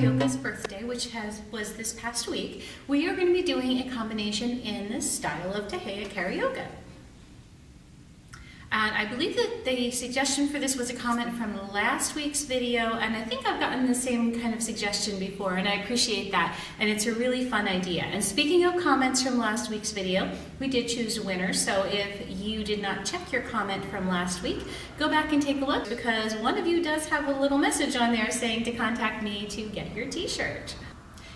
Carioca's birthday, which was this past week, we are going to be doing a combination in the style of Taheya Carioca. And I believe that the suggestion for this was a comment from last week's video, and I think I've gotten the same kind of suggestion before, and I appreciate that, and it's a really fun idea. And speaking of comments from last week's video, we did choose a winner, so if you did not check your comment from last week, go back and take a look, because one of you does have a little message on there saying to contact me to get your t-shirt.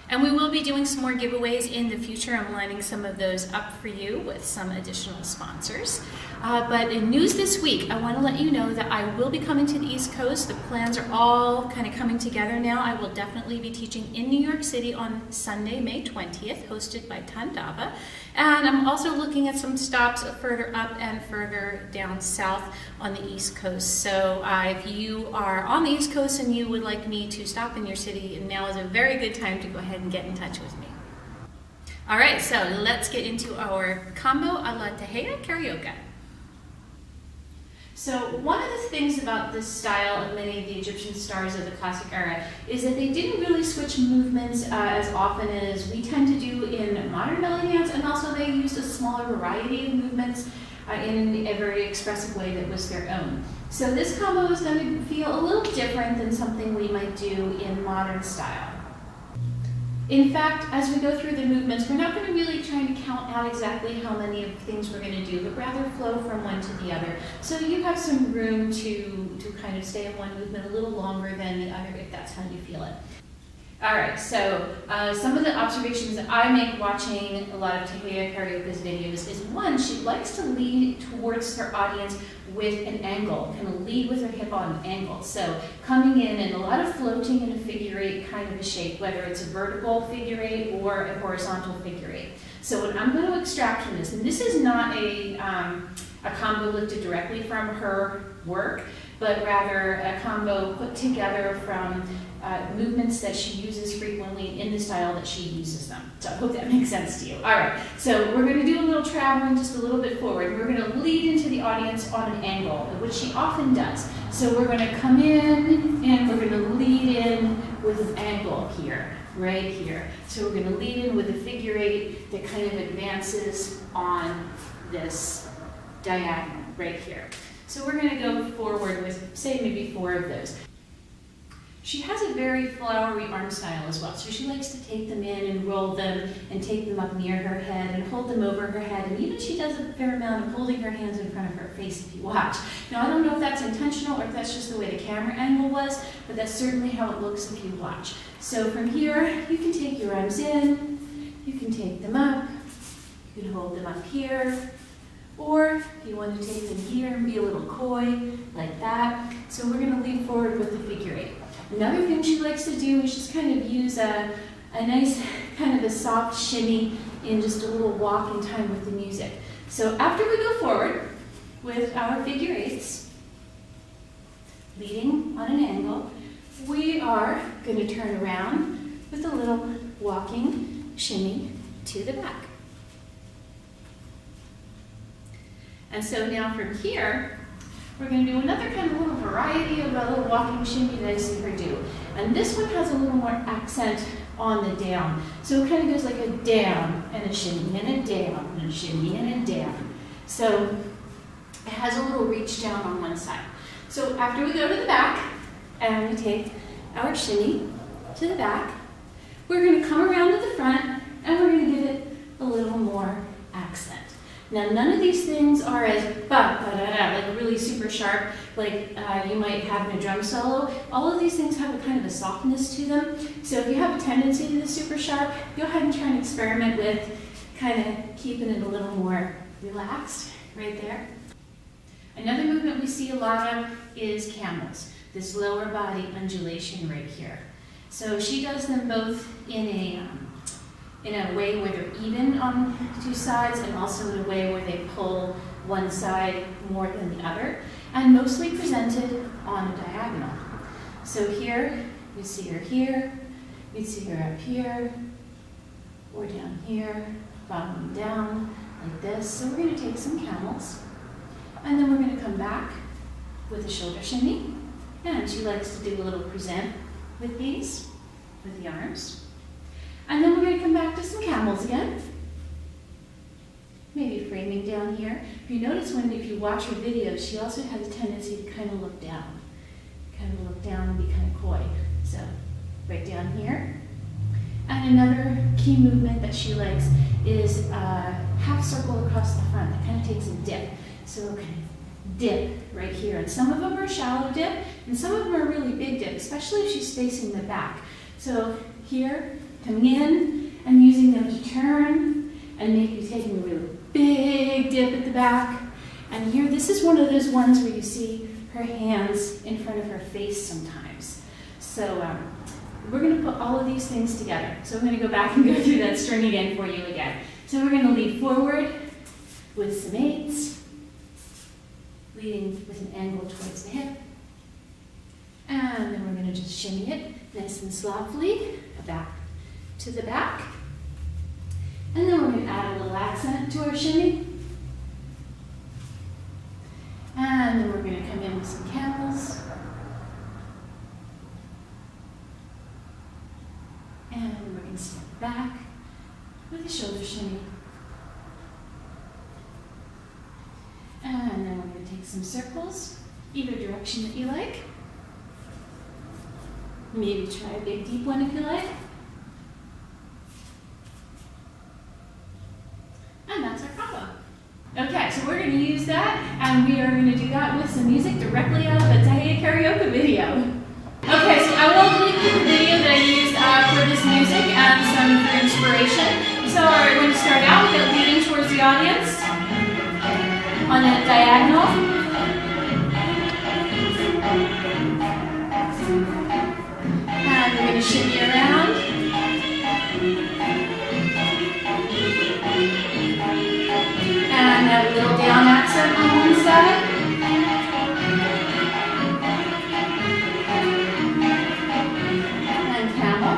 And we will be doing some more giveaways in the future. I'm lining some of those up for you with some additional sponsors. But in news this week, I want to let you know that I will be coming to the East Coast. The plans are all kind of coming together now. I will definitely be teaching in New York City on Sunday, May 20th, hosted by Tandava. And I'm also looking at some stops further up and further down south on the East Coast. So if you are on the East Coast and you would like me to stop in your city, now is a very good time to go ahead and get in touch with me. All right, so let's get into our combo a la Taheya Carioca. So one of the things about this style of many of the Egyptian stars of the classic era is that they didn't really switch movements as often as we tend to do in modern belly dance, and also they used a smaller variety of movements in a very expressive way that was their own. So this combo is going to feel a little different than something we might do in modern style. In fact, as we go through the movements, we're not going to really try to count out exactly how many of the things we're going to do, but rather flow from one to the other. So you have some room to kind of stay in one movement a little longer than the other if that's how you feel it. All right, so some of the observations that I make watching a lot of Taheya Carioca's videos is, one, she likes to lead towards her audience with an angle, kind of lead with her hip on an angle. So coming in and a lot of floating in a figure eight kind of a shape, whether it's a vertical figure eight or a horizontal figure eight. So what I'm going to extract from this, and this is not a combo lifted directly from her work, but rather a combo put together from movements that she uses frequently in the style that she uses them. So I hope that makes sense to you. All right, so we're going to do a little traveling just a little bit forward. We're going to lead into the audience on an angle, which she often does. So we're going to come in and we're going to lead in with an angle here, right here. So we're going to lead in with a figure eight that kind of advances on this diagonal right here. So we're going to go forward with, say, maybe 4 of those. She has a very flowery arm style as well, so she likes to take them in and roll them and take them up near her head and hold them over her head, and even she does a fair amount of holding her hands in front of her face if you watch. Now I don't know if that's intentional or if that's just the way the camera angle was, but that's certainly how it looks if you watch. So from here, you can take your arms in, you can take them up, you can hold them up here, or if you want to take them here and be a little coy, like that. So we're going to lead forward with the figure eight. Another thing she likes to do is just kind of use a nice kind of a soft shimmy in just a little walk in time with the music. So after we go forward with our figure eights, leading on an angle, we are going to turn around with a little walking shimmy to the back. And so now from here, we're going to do another kind of little variety of a little walking shimmy that I see her do. And this one has a little more accent on the down. So it kind of goes like a down and a shimmy and a down and a shimmy and a down. So it has a little reach down on one side. So after we go to the back and we take our shimmy to the back, we're going to come around to the front and we're going to give it a little more accent. Now, none of these things are as like really super sharp, like you might have in a drum solo. All of these things have a kind of a softness to them. So if you have a tendency to the super sharp, go ahead and try and experiment with kind of keeping it a little more relaxed right there. Another movement we see a lot of is camels, this lower body undulation right here. So she does them both in a way where they're even on 2 sides, and also in a way where they pull one side more than the other, and mostly presented on a diagonal. So here, you see her here, you see her up here, or down here, bottom down, like this. So we're going to take some camels, and then we're going to come back with a shoulder shimmy, and she likes to do a little present with these. with the arms. And then we're going to come back to some camels again. Maybe framing down here. If you notice if you watch her videos, she also has a tendency to kind of look down. Kind of look down and be kind of coy. So, right down here. And another key movement that she likes is a half circle across the front. That kind of takes a dip. So, kind of dip right here. And some of them are shallow dip, and some of them are really big dip, especially if she's facing the back. So, here, coming in, and using them to turn, and maybe taking a really big dip at the back. And here, this is one of those ones where you see her hands in front of her face sometimes. So we're going to put all of these things together. So I'm going to go back and go through that string again for you again. So we're going to lead forward with some 8s, leading with an angle towards the hip. And then we're going to just shimmy it nice and softly, back to the back. And then we're going to add a little accent to our shimmy. And then we're going to come in with some camels. And we're going to step back with a shoulder shimmy. And then we're going to take some circles, either direction that you like. Maybe try a big deep one if you like. And that's our combo. Okay, so we're going to use that, and we are going to do that with some music directly out of the Taheya Carioca video. Okay, so I will link to the video that I used for this music and some for inspiration. So we're going to start out with it leading towards the audience on a diagonal. And we're going to shimmy around. And a little down accent on one side. And camel.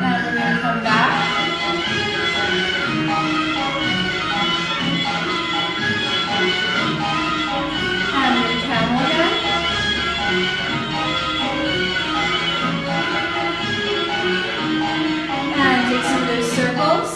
And we're going to come back. And then camel again. And take some of those circles.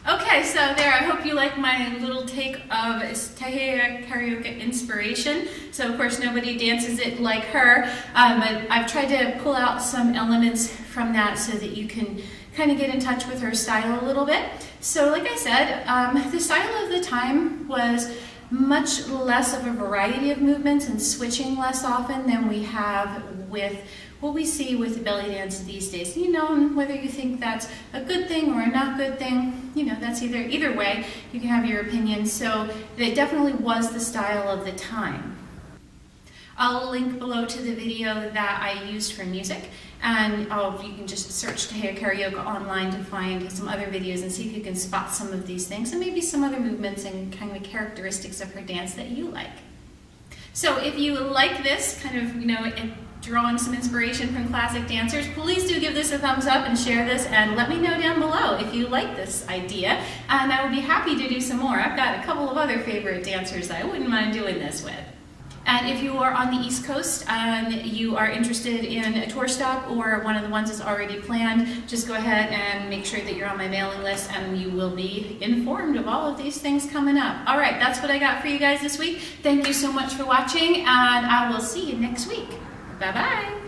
Okay, so there, I hope you like my little take of Taheya Carioca inspiration. So of course nobody dances it like her, but I've tried to pull out some elements from that so that you can kind of get in touch with her style a little bit. So like I said, the style of the time was much less of a variety of movements and switching less often than we have with what we see with the belly dance these days. You know, and whether you think that's a good thing or a not good thing, you know, that's either way, you can have your opinion. So it definitely was the style of the time. I'll link below to the video that I used for music, and you can just search Taheya Carioca online to find some other videos and see if you can spot some of these things and maybe some other movements and kind of characteristics of her dance that you like. So if you like this kind of, you know, drawing some inspiration from classic dancers, please do give this a thumbs up and share this, and let me know down below if you like this idea, and I would be happy to do some more. I've got a couple of other favorite dancers that I wouldn't mind doing this with. And if you are on the East Coast and you are interested in a tour stop or one of the ones that's already planned, just go ahead and make sure that you're on my mailing list and you will be informed of all of these things coming up. All right, that's what I got for you guys this week. Thank you so much for watching, and I will see you next week. Bye-bye.